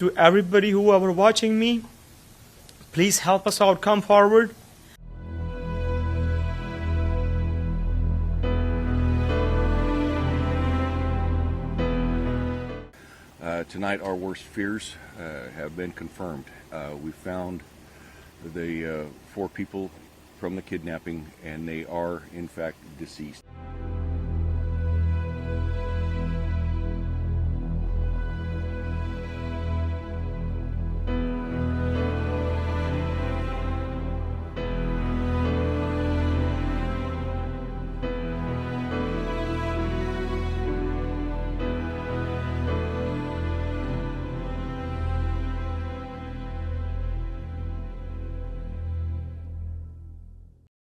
to everybody who are watching me, please help us out, come forward. Tonight our worst fears have been confirmed. We found the 4 people from the kidnapping, and they are in fact deceased.